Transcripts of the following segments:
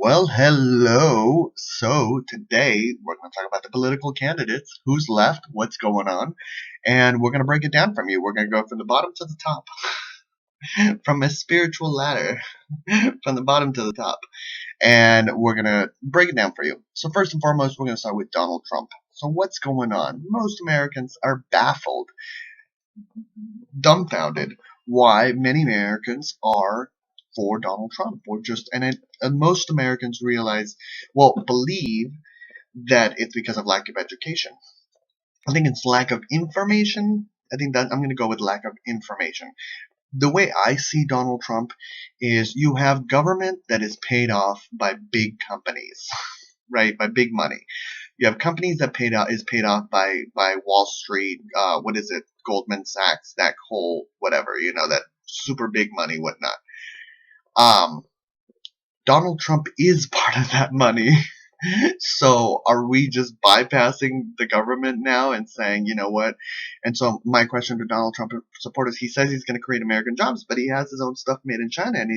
Well, hello. So today we're going to talk about the political candidates, who's left, what's going on, and we're going to break it down from you. We're going to go from the bottom to the top, from a spiritual ladder, from the bottom to the top, and we're going to break it down for you. So first and foremost, we're going to start with Donald Trump. So what's going on? Most Americans are baffled, dumbfounded why many Americans are for Donald Trump, or just and most Americans realize, well, believe that it's because of lack of education. I think it's lack of information. I think that I'm going to go with lack of information. The way I see Donald Trump is you have government that is paid off by big companies, right? By big money. You have companies that is paid off by Wall Street. What is it? Goldman Sachs. That whole whatever, that super big money, whatnot. Um, Donald Trump is part of that money. So are we just bypassing the government now and saying, you know what? And so my question to Donald Trump supporters, he says he's going to create American jobs, but he has his own stuff made in China, and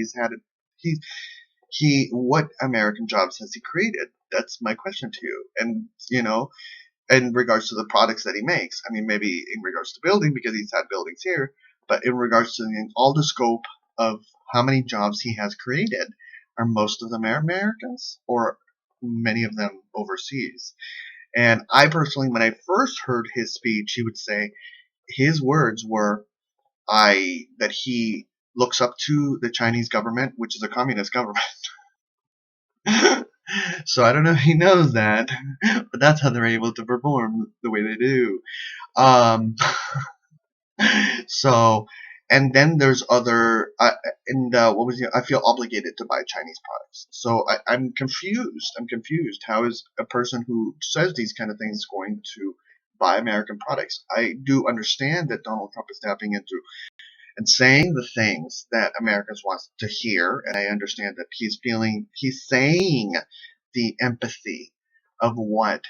what American jobs has he created? That's my question to you. And, in regards to the products that he makes, I mean, maybe in regards to building, because he's had buildings here, but in regards to all the scope of how many jobs he has created, are most of them Americans, or many of them overseas? And I personally, when I first heard his speech, he would say his words were, that he looks up to the Chinese government, which is a communist government. So I don't know if he knows that, but that's how they're able to perform the way they do. Um, so, and then there's other, what was it? I feel obligated to buy Chinese products. So I'm confused. I'm confused. How is a person who says these kind of things going to buy American products? I do understand that Donald Trump is tapping into and saying the things that Americans want to hear, and I understand that he's saying the empathy of what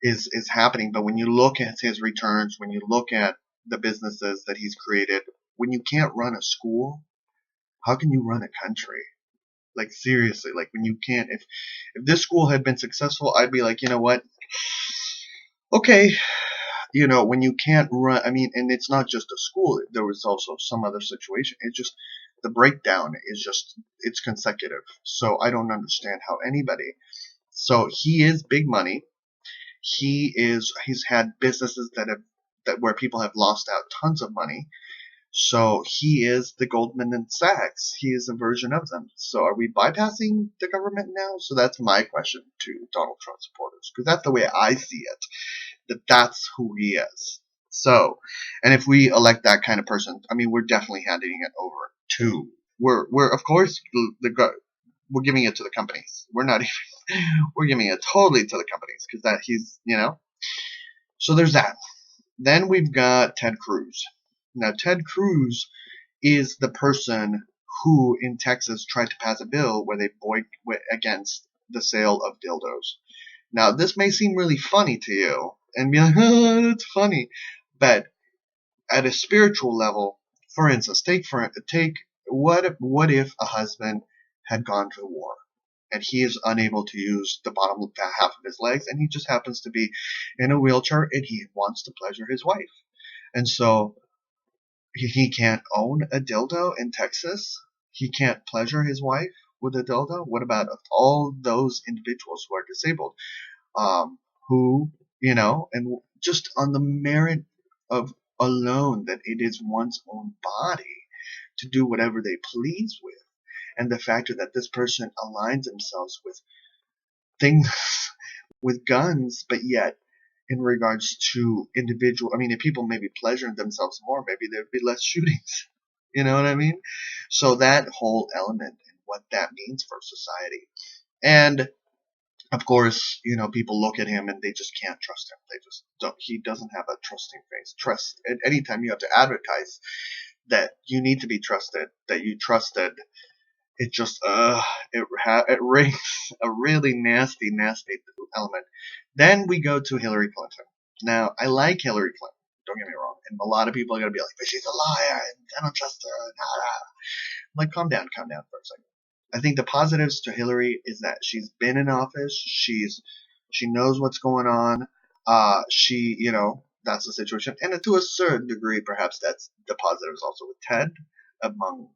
is happening. But when you look at his returns, when you look at the businesses that he's created, when you can't run a school, how can you run a country? Like, seriously, like, when you can't, if this school had been successful, I'd be like, you know what? Okay, when you can't run, I mean, and it's not just a school, there was also some other situation. It's just, the breakdown is just, it's consecutive. So I don't understand how anybody, so he is big money. He's had businesses that where people have lost out tons of money. So he is the Goldman and Sachs. He is a version of them. So are we bypassing the government now? So that's my question to Donald Trump supporters, because that's the way I see it. That's who he is. So, and if we elect that kind of person, I mean, we're definitely handing it over to, we're of course we're giving it to the companies. We're not even, we're giving it totally to the companies, because that he's. So there's that. Then we've got Ted Cruz. Now, Ted Cruz is the person who in Texas tried to pass a bill where they went against the sale of dildos. Now, this may seem really funny to you and be like, oh, that's funny. But at a spiritual level, for instance, take what if a husband had gone to war and he is unable to use the bottom half of his legs, and he just happens to be in a wheelchair and he wants to pleasure his wife. And so he can't own a dildo in Texas. He can't pleasure his wife with a dildo. What about all those individuals who are disabled, who, and just on the merit of alone that it is one's own body to do whatever they please with, and the fact that this person aligns themselves with things with guns, but yet in regards to individual, I mean, if people maybe pleasuring themselves more, maybe there'd be less shootings. You know what I mean? So that whole element and what that means for society. And of course, people look at him and they just can't trust him. They just don't. He doesn't have a trusting face. Trust. At any time you have to advertise that you need to be trusted, that you trusted, it just it rings a really nasty element. Then we go to Hillary Clinton. Now, I like Hillary Clinton, don't get me wrong, and a lot of people are gonna be like, but she's a liar and I don't trust her. Nah, nah. I'm like, calm down for a second. I think the positives to Hillary is that she's been in office. She knows what's going on. That's the situation. And to a certain degree, perhaps that's the positives also with Ted among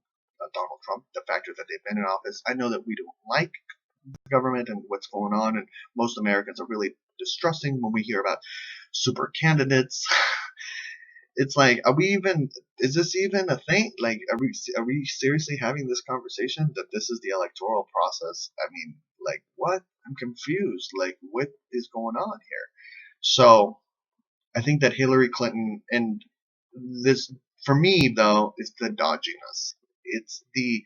Donald Trump. The factor that they've been in office. I know that we don't like the government and what's going on, and most Americans are really distrusting when we hear about super candidates. It's like, is this even a thing? Like, are we seriously having this conversation that this is the electoral process? I mean, like, what? I'm confused. Like, what is going on here? So I think that Hillary Clinton, and this, for me though, is the dodginess. It's the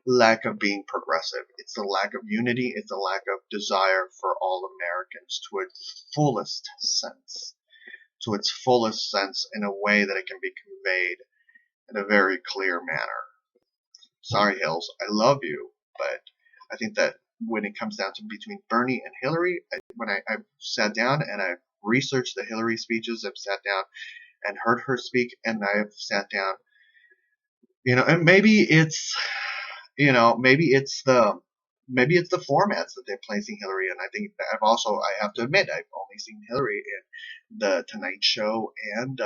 lack of being progressive. It's the lack of unity. It's the lack of desire for all Americans to its fullest sense. To its fullest sense in a way that it can be conveyed in a very clear manner. Sorry, Hills, I love you, but I think that when it comes down to between Bernie and Hillary, when I've sat down and I've researched the Hillary speeches, I've sat down and heard her speak, and I've sat down, and maybe it's the formats that they're placing Hillary in. I think that I have to admit, I've only seen Hillary in the Tonight Show and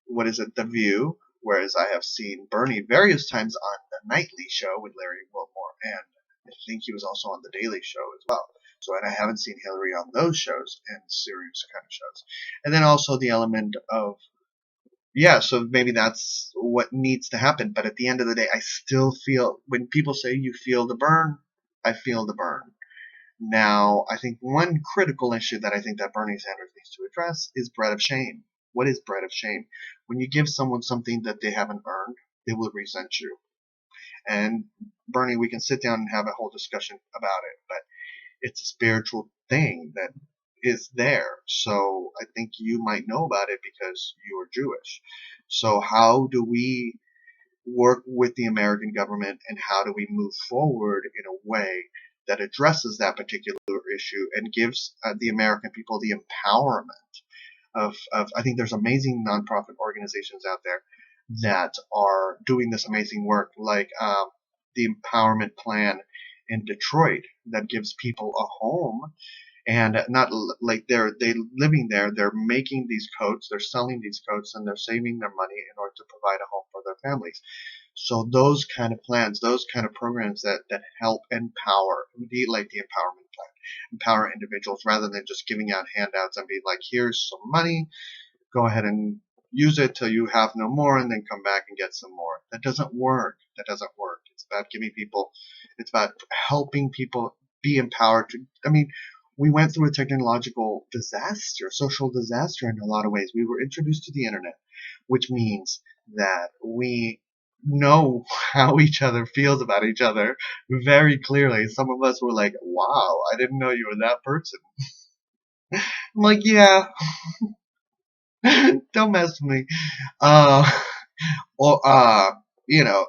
what is it, The View, whereas I have seen Bernie various times on the Nightly Show with Larry Wilmore, and I think he was also on the Daily Show as well. So, and I haven't seen Hillary on those shows and serious kind of shows. And then also the element of, yeah, so maybe that's what needs to happen. But at the end of the day, I still feel, when people say you feel the burn, I feel the burn. Now, I think one critical issue that I think that Bernie Sanders needs to address is bread of shame. What is bread of shame? When you give someone something that they haven't earned, they will resent you. And Bernie, we can sit down and have a whole discussion about it, but it's a spiritual thing that is there. So I think you might know about it because you are Jewish. So how do we work with the American government, and how do we move forward in a way that addresses that particular issue and gives the American people the empowerment of I think there's amazing nonprofit organizations out there that are doing this amazing work, like the Empowerment Plan in Detroit, that gives people a home, and not like they're living there. They're making these coats, they're selling these coats, and they're saving their money in order to provide a home for their families. So those kind of plans, those kind of programs that help empower, like the Empowerment Plan, empower individuals rather than just giving out handouts and be like, here's some money, go ahead and use it till you have no more, and then come back and get some more. That doesn't work. That doesn't work. It's about giving people, it's about helping people be empowered to, I mean, we went through a technological disaster, social disaster in a lot of ways. We were introduced to the internet, which means that we know how each other feels about each other very clearly. Some of us were like, wow, I didn't know you were that person. I'm like, yeah, don't mess with me. Uh, or,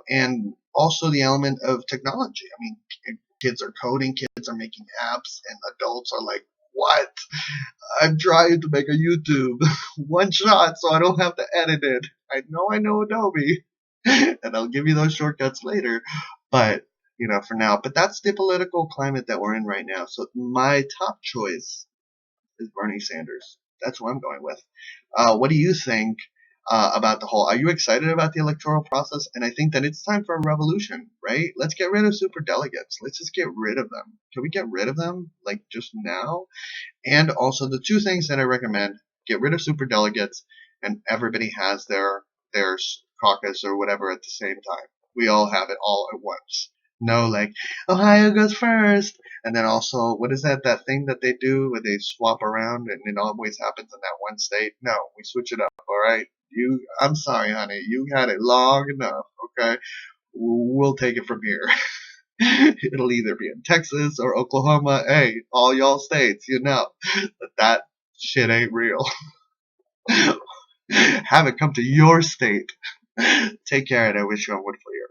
and also the element of technology. I mean, kids are coding, kids are making apps, and adults are like, what? I'm trying to make a YouTube one shot so I don't have to edit it. I know Adobe, and I'll give you those shortcuts later. But, for now. But that's the political climate that we're in right now. So my top choice is Bernie Sanders. That's who I'm going with. What do you think about the whole? Are you excited about the electoral process? And I think that it's time for a revolution, right? Let's get rid of super delegates. Let's just get rid of them. Can we get rid of them like just now? And also the two things that I recommend: get rid of super delegates, and everybody has their caucus or whatever at the same time. We all have it all at once. No, like, Ohio goes first. And then also, what is that thing that they do where they swap around and it always happens in that one state? No, we switch it up, all right? I'm sorry, honey. You had it long enough, okay? We'll take it from here. It'll either be in Texas or Oklahoma. Hey, all y'all states, that shit ain't real. Have it come to your state. Take care, and I wish you a wood for your